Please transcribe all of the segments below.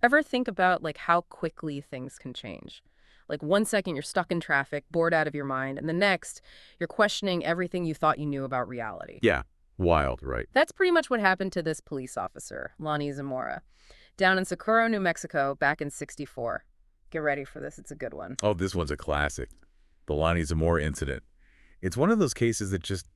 Ever think about like how quickly things can change? Like 1 second you're stuck in traffic, bored out of your mind, and the next you're questioning everything you thought you knew about reality. Yeah, wild, right? That's pretty much what happened to this police officer, Lonnie Zamora, down in Socorro, New Mexico, back in '64. Get ready for this, it's a good one. Oh, this one's a classic. The Lonnie Zamora incident. It's one of those cases that just,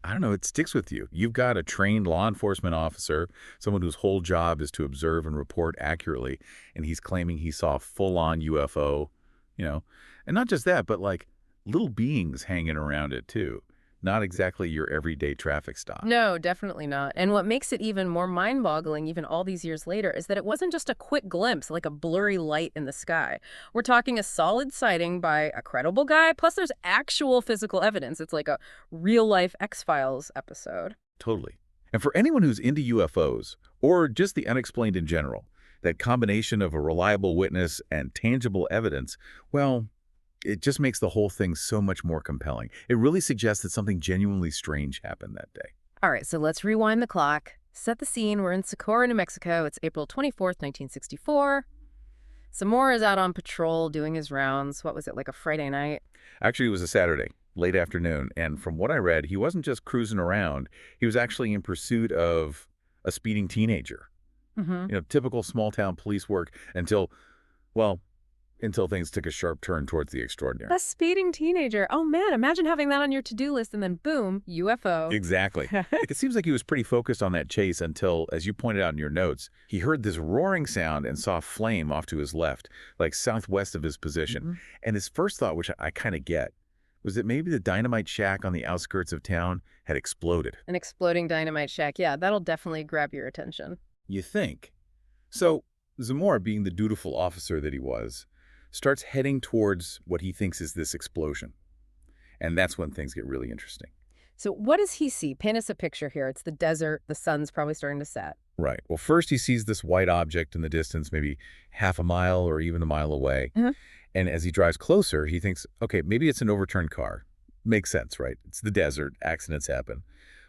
I don't know, it sticks with you. You've got a trained law enforcement officer, someone whose whole job is to observe and report accurately, and he's claiming he saw a full-on UFO, you know. And not just that, but like little beings hanging around it too. Not exactly your everyday traffic stop. No, definitely not. And what makes it even more mind-boggling, even all these years later, is that it wasn't just a quick glimpse, like a blurry light in the sky. We're talking a solid sighting by a credible guy, plus there's actual physical evidence. It's like a real-life X-Files episode. Totally. And for anyone who's into UFOs, or just the unexplained in general, that combination of a reliable witness and tangible evidence, well, it just makes the whole thing so much more compelling. It really suggests that something genuinely strange happened that day. All right, so let's rewind the clock. Set the scene. We're in Socorro, New Mexico. It's April 24th, 1964. Zamora is out on patrol doing his rounds. What was it, like a Friday night? Actually, it was a Saturday, late afternoon, and from what I read, he wasn't just cruising around. He was actually in pursuit of a speeding teenager. Mm-hmm. Typical small-town police work until things took a sharp turn towards the extraordinary. A speeding teenager. Oh, man, imagine having that on your to-do list and then boom, UFO. Exactly. It seems like he was pretty focused on that chase until, as you pointed out in your notes, he heard this roaring sound and saw flame off to his left, like southwest of his position. Mm-hmm. And his first thought, which I kind of get, was that maybe the dynamite shack on the outskirts of town had exploded. An exploding dynamite shack. Yeah, that'll definitely grab your attention. You think. So Zamora, being the dutiful officer that he was, starts heading towards what he thinks is this explosion. And that's when things get really interesting. So what does he see? Paint us a picture here. It's the desert. The sun's probably starting to set. Right. Well, first he sees this white object in the distance, maybe half a mile or even a mile away. Mhm. And as he drives closer, he thinks, okay, maybe it's an overturned car. Makes sense, right? It's the desert. Accidents happen.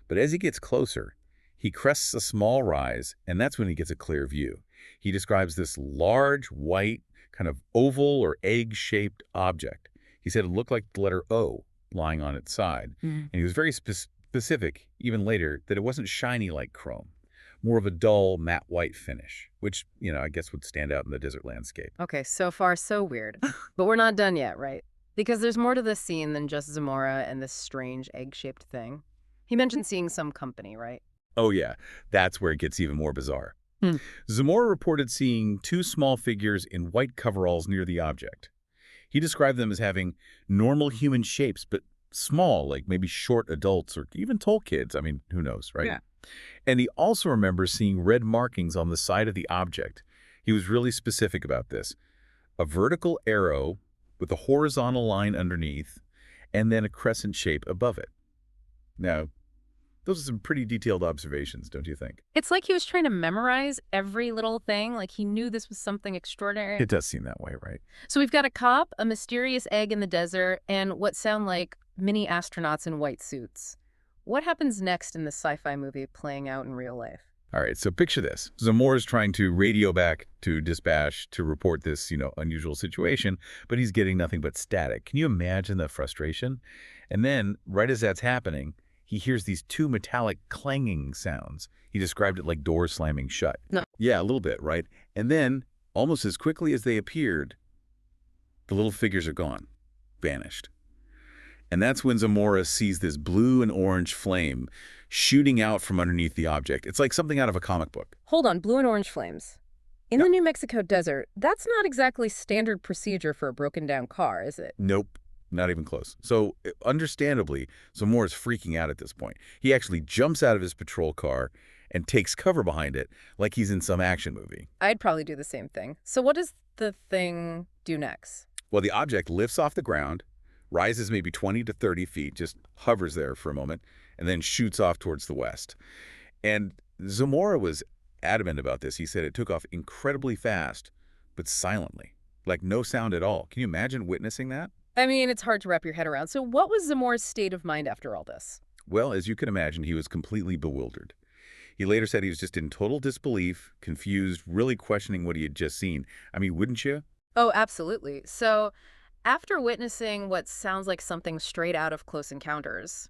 But as he gets closer, he crests a small rise, and that's when he gets a clear view. He describes this large, white, kind of oval or egg-shaped object. He said it looked like the letter O lying on its side. Mm. And he was very specific, even later, that it wasn't shiny like chrome, more of a dull, matte white finish, which, I guess would stand out in the desert landscape. Okay, so far so weird. But we're not done yet, right? Because there's more to this scene than just Zamora and this strange egg-shaped thing. He mentioned seeing some company, right? Oh, yeah. That's where it gets even more bizarre. Hmm. Zamora reported seeing two small figures in white coveralls near the object. He described them as having normal human shapes, but small, like maybe short adults or even tall kids. I mean, who knows, right? Yeah. And he also remembers seeing red markings on the side of the object. He was really specific about this. A vertical arrow with a horizontal line underneath, and then a crescent shape above it. Now, those are some pretty detailed observations, don't you think? It's like he was trying to memorize every little thing, like he knew this was something extraordinary. It does seem that way, right? So we've got a cop, a mysterious egg in the desert, and what sound like mini astronauts in white suits. What happens next in this sci-fi movie playing out in real life? All right, so picture this. Zamora's trying to radio back to dispatch to report this, unusual situation, but he's getting nothing but static. Can you imagine the frustration? And then, right as that's happening, he hears these two metallic clanging sounds. He described it like doors slamming shut. No. Yeah, a little bit, right? And then, almost as quickly as they appeared, the little figures are gone, vanished. And that's when Zamora sees this blue and orange flame shooting out from underneath the object. It's like something out of a comic book. Hold on, blue and orange flames. In the New Mexico desert, that's not exactly standard procedure for a broken down car, is it? Nope. Not even close. So, understandably, Zamora's freaking out at this point. He actually jumps out of his patrol car and takes cover behind it like he's in some action movie. I'd probably do the same thing. So what does the thing do next? Well, the object lifts off the ground, rises maybe 20 to 30 feet, just hovers there for a moment, and then shoots off towards the west. And Zamora was adamant about this. He said it took off incredibly fast, but silently, like no sound at all. Can you imagine witnessing that? I mean, it's hard to wrap your head around. So what was Zamora's state of mind after all this? Well, as you can imagine, he was completely bewildered. He later said he was just in total disbelief, confused, really questioning what he had just seen. I mean, wouldn't you? Oh, absolutely. So, after witnessing what sounds like something straight out of Close Encounters,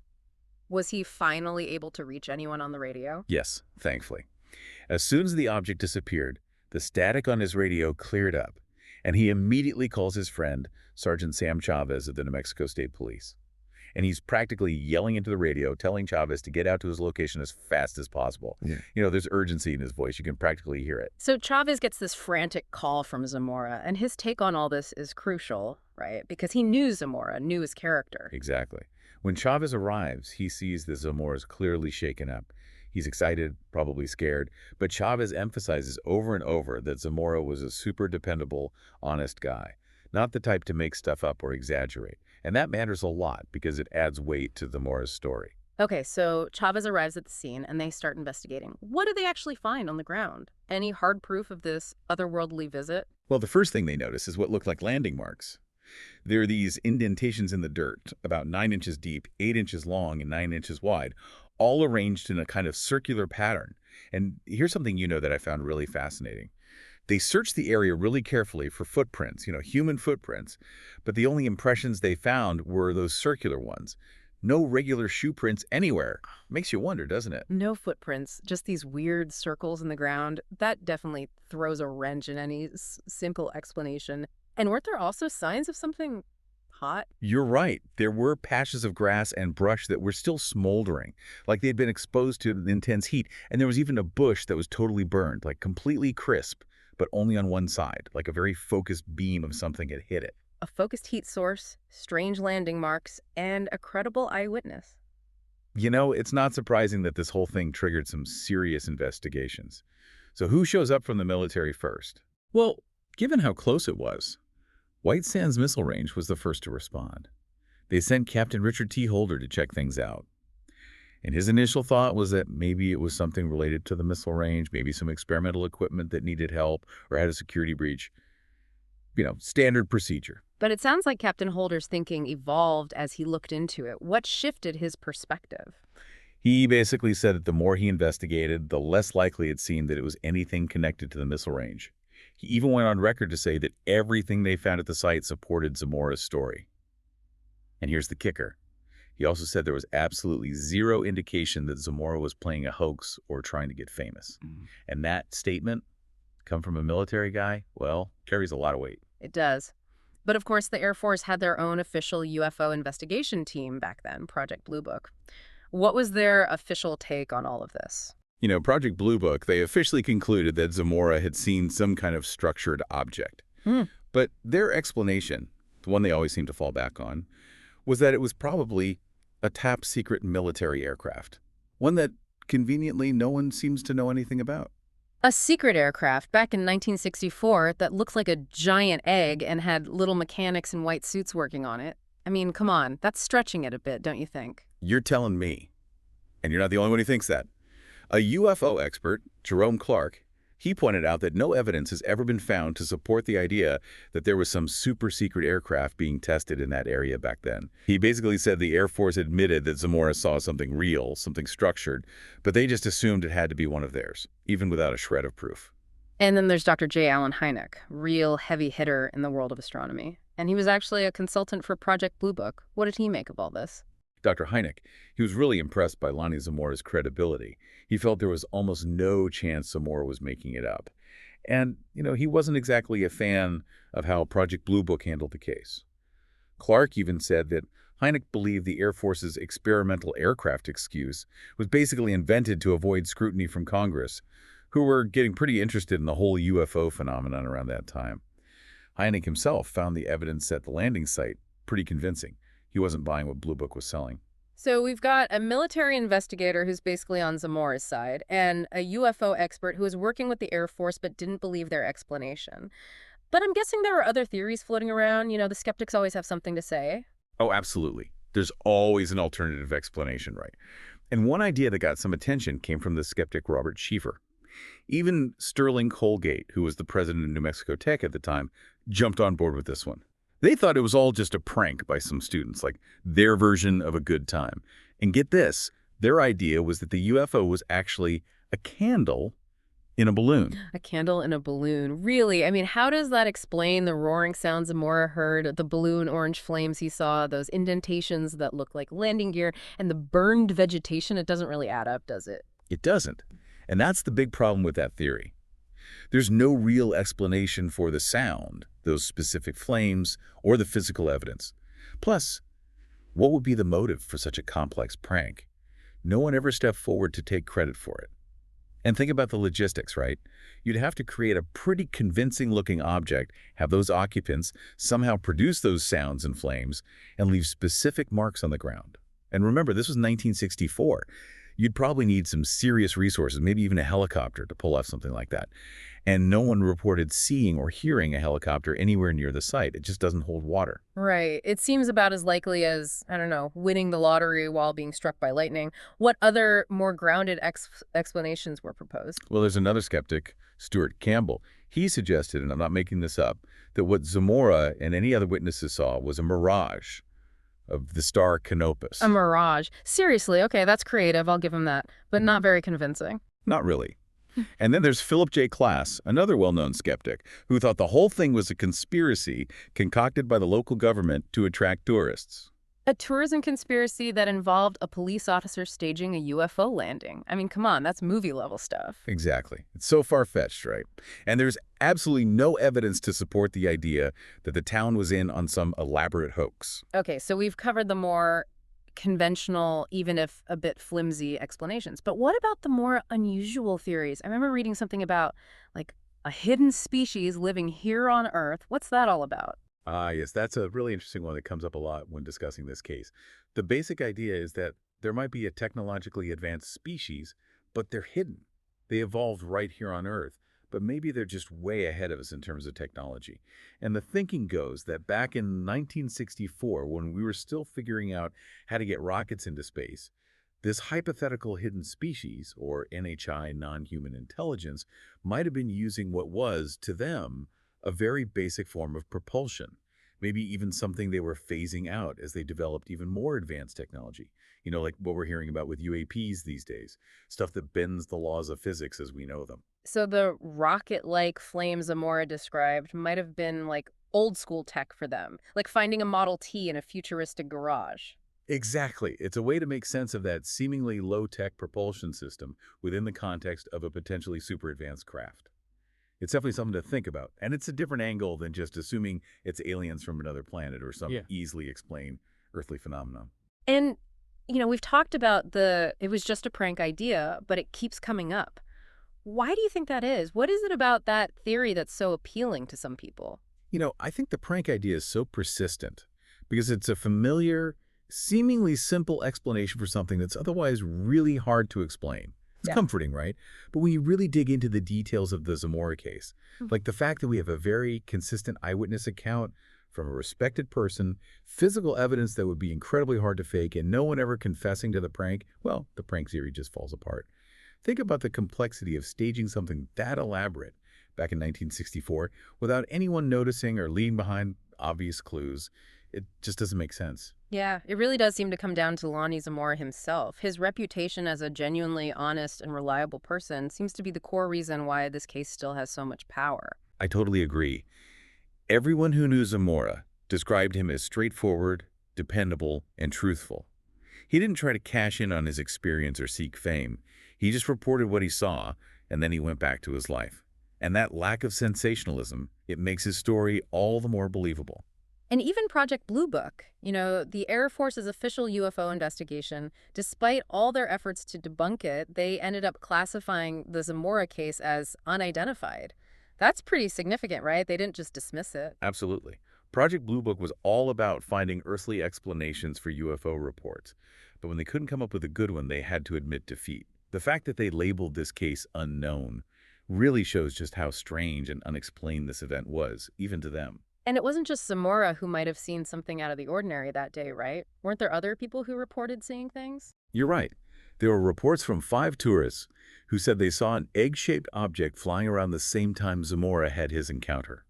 was he finally able to reach anyone on the radio? Yes, thankfully. As soon as the object disappeared, the static on his radio cleared up, and he immediately calls his friend, Sergeant Sam Chavez of the New Mexico State Police. And he's practically yelling into the radio, telling Chavez to get out to his location as fast as possible. Yeah. There's urgency in his voice. You can practically hear it. So Chavez gets this frantic call from Zamora, and his take on all this is crucial, right? Because he knew Zamora, knew his character. Exactly. When Chavez arrives, he sees that Zamora is clearly shaken up. He's excited, probably scared, but Chavez emphasizes over and over that Zamora was a super dependable, honest guy, not the type to make stuff up or exaggerate. And that matters a lot because it adds weight to Zamora's story. Okay, so Chavez arrives at the scene, and they start investigating. What do they actually find on the ground? Any hard proof of this otherworldly visit? Well, the first thing they notice is what look like landing marks. There are these indentations in the dirt, about 9 inches deep, 8 inches long, and 9 inches wide, all arranged in a kind of circular pattern. And here's something that I found really fascinating. They searched the area really carefully for footprints, human footprints, but the only impressions they found were those circular ones. No regular shoe prints anywhere. Makes you wonder, doesn't it? No footprints, just these weird circles in the ground. That definitely throws a wrench in any simple explanation. And weren't there also signs of something hot? You're right. There were patches of grass and brush that were still smoldering, like they'd been exposed to intense heat. And there was even a bush that was totally burned, like completely crisp, but only on one side, like a very focused beam of something had hit it. A focused heat source, strange landing marks, and a credible eyewitness. It's not surprising that this whole thing triggered some serious investigations. So who shows up from the military first? Well, given how close it was, White Sands Missile Range was the first to respond. They sent Captain Richard T. Holder to check things out. And his initial thought was that maybe it was something related to the missile range, maybe some experimental equipment that needed help or had a security breach. Standard procedure. But it sounds like Captain Holder's thinking evolved as he looked into it. What shifted his perspective? He basically said that the more he investigated, the less likely it seemed that it was anything connected to the missile range. He even went on record to say that everything they found at the site supported Zamora's story. And here's the kicker. He also said there was absolutely zero indication that Zamora was playing a hoax or trying to get famous. And that statement, come from a military guy, well, carries a lot of weight. It does. But of course, the Air Force had their own official UFO investigation team back then, Project Blue Book. What was their official take on all of this? Project Blue Book, they officially concluded that Zamora had seen some kind of structured object. But their explanation, the one they always seem to fall back on, was that it was probably a top-secret military aircraft, one that, conveniently, no one seems to know anything about. A secret aircraft back in 1964 that looked like a giant egg and had little mechanics in white suits working on it. I mean, come on, that's stretching it a bit, don't you think? You're telling me, and you're not the only one who thinks that. A UFO expert, Jerome Clark, he pointed out that no evidence has ever been found to support the idea that there was some super-secret aircraft being tested in that area back then. He basically said the Air Force admitted that Zamora saw something real, something structured, but they just assumed it had to be one of theirs, even without a shred of proof. And then there's Dr. J. Allen Hynek, real heavy hitter in the world of astronomy. And he was actually a consultant for Project Blue Book. What did he make of all this? Dr. Hynek, he was really impressed by Lonnie Zamora's credibility. He felt there was almost no chance Zamora was making it up. And, he wasn't exactly a fan of how Project Blue Book handled the case. Clark even said that Hynek believed the Air Force's experimental aircraft excuse was basically invented to avoid scrutiny from Congress, who were getting pretty interested in the whole UFO phenomenon around that time. Hynek himself found the evidence at the landing site pretty convincing. He wasn't buying what Blue Book was selling. So we've got a military investigator who's basically on Zamora's side, and a UFO expert who was working with the Air Force but didn't believe their explanation. But I'm guessing there were other theories floating around. The skeptics always have something to say. Oh, absolutely. There's always an alternative explanation, right? And one idea that got some attention came from the skeptic Robert Schiefer. Even Sterling Colgate, who was the president of New Mexico Tech at the time, jumped on board with this one. They thought it was all just a prank by some students, like their version of a good time. And get this, their idea was that the UFO was actually A candle in a balloon. A candle in a balloon. Really? I mean, how does that explain the roaring sounds Zamora heard, the balloon orange flames he saw, those indentations that look like landing gear, and the burned vegetation? It doesn't really add up, does it? It doesn't. And that's the big problem with that theory. There's no real explanation for the sound, those specific flames, or the physical evidence. Plus, what would be the motive for such a complex prank? No one ever stepped forward to take credit for it. And think about the logistics, right? You'd have to create a pretty convincing-looking object, have those occupants somehow produce those sounds and flames, and leave specific marks on the ground. And remember, this was 1964. You'd probably need some serious resources, maybe even a helicopter to pull off something like that. And no one reported seeing or hearing a helicopter anywhere near the site. It just doesn't hold water. Right. It seems about as likely as, I don't know, winning the lottery while being struck by lightning. What other more grounded explanations were proposed? Well, there's another skeptic, Stuart Campbell. He suggested, and I'm not making this up, that what Zamora and any other witnesses saw was a mirage of the star Canopus. A mirage. Seriously, okay, that's creative, I'll give him that, but not very convincing. Not really. And then there's Philip J. Klass, another well-known skeptic, who thought the whole thing was a conspiracy concocted by the local government to attract tourists. A tourism conspiracy that involved a police officer staging a UFO landing. I mean, come on, that's movie-level stuff. Exactly. It's so far-fetched, right? And there's absolutely no evidence to support the idea that the town was in on some elaborate hoax. Okay, so we've covered the more conventional, even if a bit flimsy explanations. But what about the more unusual theories? I remember reading something about, like, a hidden species living here on Earth. What's that all about? Ah, yes, that's a really interesting one that comes up a lot when discussing this case. The basic idea is that there might be a technologically advanced species, but they're hidden. They evolved right here on Earth, but maybe they're just way ahead of us in terms of technology. And the thinking goes that back in 1964, when we were still figuring out how to get rockets into space, this hypothetical hidden species, or NHI, non-human intelligence, might have been using what was, to them, a very basic form of propulsion, maybe even something they were phasing out as they developed even more advanced technology. You know, like what we're hearing about with UAPs these days, stuff that bends the laws of physics as we know them. So the rocket-like flame Zamora described might have been like old school tech for them, like finding a Model T in a futuristic garage. Exactly. It's a way to make sense of that seemingly low-tech propulsion system within the context of a potentially super advanced craft. It's definitely something to think about. And it's a different angle than just assuming it's aliens from another planet or some easily explained earthly phenomenon. And, you know, we've talked about it was just a prank idea, but it keeps coming up. Why do you think that is? What is it about that theory that's so appealing to some people? You know, I think the prank idea is so persistent because it's a familiar, seemingly simple explanation for something that's otherwise really hard to explain. It's comforting, right? But when you really dig into the details of the Zamora case, like the fact that we have a very consistent eyewitness account from a respected person, physical evidence that would be incredibly hard to fake, and no one ever confessing to the prank, well, the prank theory just falls apart. Think about the complexity of staging something that elaborate back in 1964 without anyone noticing or leaving behind obvious clues. It just doesn't make sense. Yeah, it really does seem to come down to Lonnie Zamora himself. His reputation as a genuinely honest and reliable person seems to be the core reason why this case still has so much power. I totally agree. Everyone who knew Zamora described him as straightforward, dependable, and truthful. He didn't try to cash in on his experience or seek fame. He just reported what he saw, and then he went back to his life. And that lack of sensationalism, it makes his story all the more believable. And even Project Blue Book, you know, the Air Force's official UFO investigation, despite all their efforts to debunk it, they ended up classifying the Zamora case as unidentified. That's pretty significant, right? They didn't just dismiss it. Absolutely. Project Blue Book was all about finding earthly explanations for UFO reports. But when they couldn't come up with a good one, they had to admit defeat. The fact that they labeled this case unknown really shows just how strange and unexplained this event was, even to them. And it wasn't just Zamora who might have seen something out of the ordinary that day, right? Weren't there other people who reported seeing things? You're right. There were reports from 5 tourists who said they saw an egg-shaped object flying around the same time Zamora had his encounter.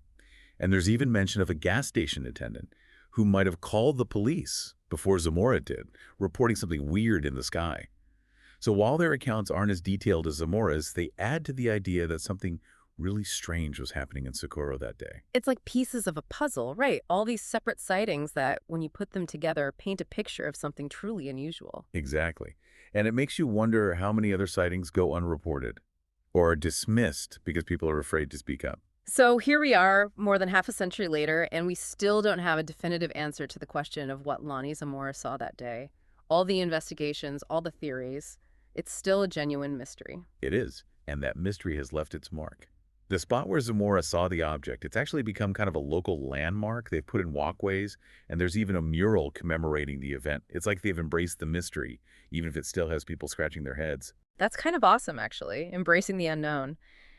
And there's even mention of a gas station attendant who might have called the police before Zamora did, reporting something weird in the sky. So while their accounts aren't as detailed as Zamora's, they add to the idea that something really strange was happening in Socorro that day. It's like pieces of a puzzle, right? All these separate sightings that, when you put them together, paint a picture of something truly unusual. Exactly. And it makes you wonder how many other sightings go unreported or dismissed because people are afraid to speak up. So here we are, more than half a century later, and we still don't have a definitive answer to the question of what Lonnie Zamora saw that day. All the investigations, all the theories, it's still a genuine mystery. It is, and that mystery has left its mark. The spot where Zamora saw the object, it's actually become kind of a local landmark. They've put in walkways, and there's even a mural commemorating the event. It's like they've embraced the mystery, even if it still has people scratching their heads. That's kind of awesome, actually, embracing the unknown.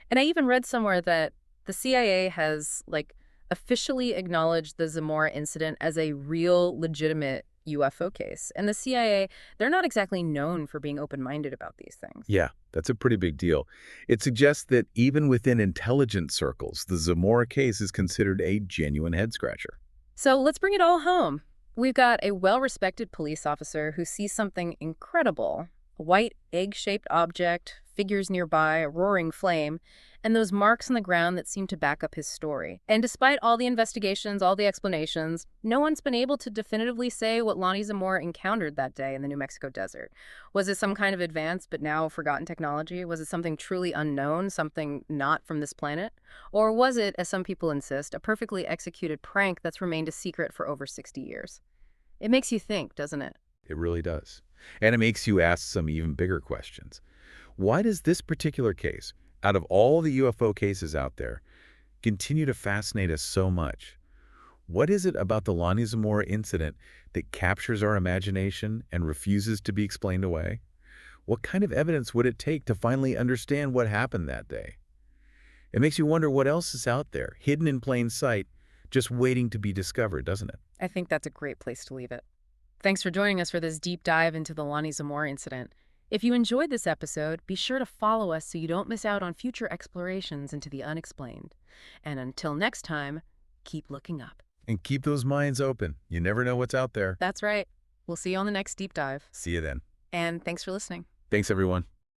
And I even read somewhere that the CIA has, like, officially acknowledged the Zamora incident as a real, legitimate UFO case. And the CIA, they're not exactly known for being open-minded about these things. Yeah, that's a pretty big deal. It suggests that even within intelligence circles, the Zamora case is considered a genuine head-scratcher. So let's bring it all home. We've got a well-respected police officer who sees something incredible, a white egg-shaped object, figures nearby, a roaring flame, and those marks on the ground that seem to back up his story. And despite all the investigations, all the explanations, no one's been able to definitively say what Lonnie Zamora encountered that day in the New Mexico desert. Was it some kind of advanced but now forgotten technology? Was it something truly unknown, something not from this planet? Or was it, as some people insist, a perfectly executed prank that's remained a secret for over 60 years? It makes you think, doesn't it? It really does. And it makes you ask some even bigger questions. Why does this particular case, out of all the UFO cases out there, continue to fascinate us so much? What is it about the Lonnie Zamora incident that captures our imagination and refuses to be explained away? What kind of evidence would it take to finally understand what happened that day? It makes you wonder what else is out there, hidden in plain sight, just waiting to be discovered, doesn't it? I think that's a great place to leave it. Thanks for joining us for this deep dive into the Lonnie Zamora incident. If you enjoyed this episode, be sure to follow us so you don't miss out on future explorations into the unexplained. And until next time, keep looking up. And keep those minds open. You never know what's out there. That's right. We'll see you on the next deep dive. See you then. And thanks for listening. Thanks, everyone.